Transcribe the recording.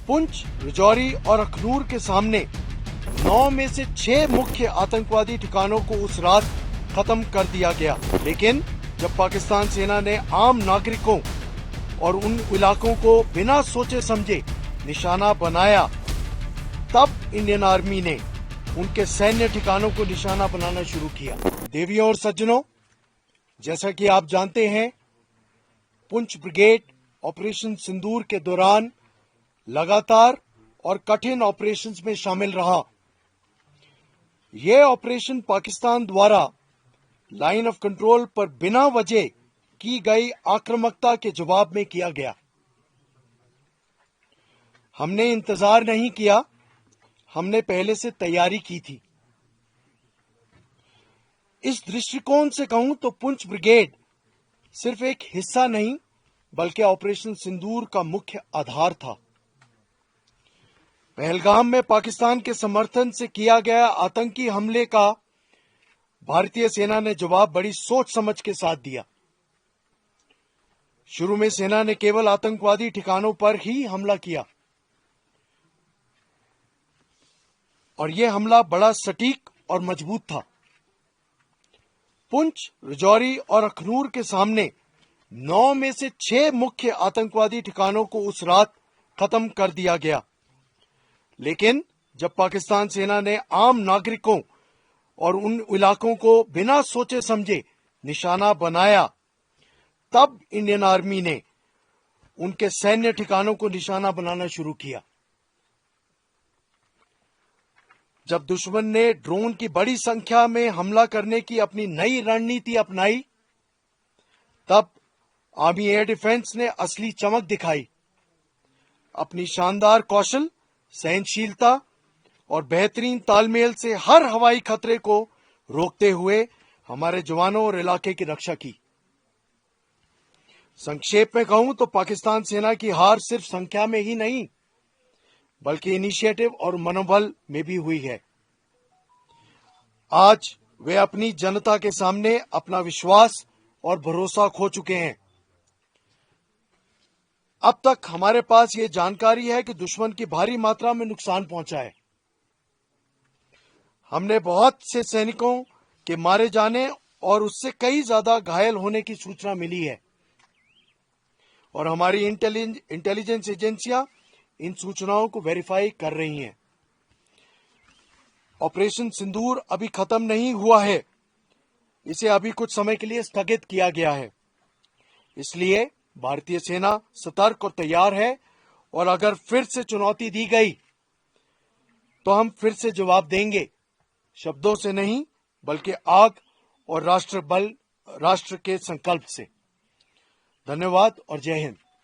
पुंछ, राजौरी और अखनूर के सामने 9 में से 6 मुख्य आतंकवादी ठिकानों को उस रात खत्म कर दिया गया। लेकिन जब पाकिस्तान सेना ने आम नागरिकों और उन इलाकों को बिना सोचे समझे निशाना बनाया, तब इंडियन आर्मी ने उनके सैन्य ठिकानों को निशाना बनाना शुरू किया। देवियों और सज्जनों, जैसा कि आप जानते हैं, पुंछ ब्रिगेड ऑपरेशन सिंदूर के दौरान लगातार और कठिन ऑपरेशंस में शामिल रहा। यह ऑपरेशन पाकिस्तान द्वारा लाइन ऑफ कंट्रोल पर बिना वजह की गई आक्रामकता के जवाब में किया गया। हमने इंतजार नहीं किया, हमने पहले से तैयारी की थी। इस दृष्टिकोण से कहूं तो पुंछ ब्रिगेड सिर्फ एक हिस्सा नहीं बल्कि ऑपरेशन सिंदूर का मुख्य आधार था। पहलगाम में पाकिस्तान के समर्थन से किया गया आतंकी हमले का भारतीय सेना ने जवाब बड़ी सोच समझ के साथ दिया। शुरू में सेना ने केवल आतंकवादी ठिकानों पर ही हमला किया और यह हमला बड़ा सटीक और मजबूत था। पुंछ, राजौरी और अखनूर के सामने 9 में से 6 मुख्य आतंकवादी ठिकानों को उस रात खत्म कर दिया गया। लेकिन जब पाकिस्तान सेना ने आम नागरिकों और उन इलाकों को बिना सोचे समझे निशाना बनाया, तब इंडियन आर्मी ने उनके सैन्य ठिकानों को निशाना बनाना शुरू किया। जब दुश्मन ने ड्रोन की बड़ी संख्या में हमला करने की अपनी नई रणनीति अपनाई, तब आर्मी एयर डिफेंस ने असली चमक दिखाई। अपनी शानदार कौशल, सहनशीलता और बेहतरीन तालमेल से हर हवाई खतरे को रोकते हुए हमारे जवानों और इलाके की रक्षा की। संक्षेप में कहूं तो पाकिस्तान सेना की हार सिर्फ संख्या में ही नहीं बल्कि इनिशिएटिव और मनोबल में भी हुई है। आज वे अपनी जनता के सामने अपना विश्वास और भरोसा खो चुके हैं। अब तक हमारे पास ये जानकारी है कि दुश्मन की भारी मात्रा में नुकसान पहुंचा है। हमने बहुत से सैनिकों के मारे जाने और उससे कई ज्यादा घायल होने की सूचना मिली है और हमारी इंटेलिजेंस एजेंसियां इन सूचनाओं को वेरीफाई कर रही हैं। ऑपरेशन सिंदूर अभी खत्म नहीं हुआ है, इसे अभी कुछ समय के लिए स्थगित किया गया है। इसलिए भारतीय सेना सतर्क और तैयार है और अगर फिर से चुनौती दी गई तो हम फिर से जवाब देंगे, शब्दों से नहीं बल्कि आग और राष्ट्र के संकल्प से। धन्यवाद और जय हिंद।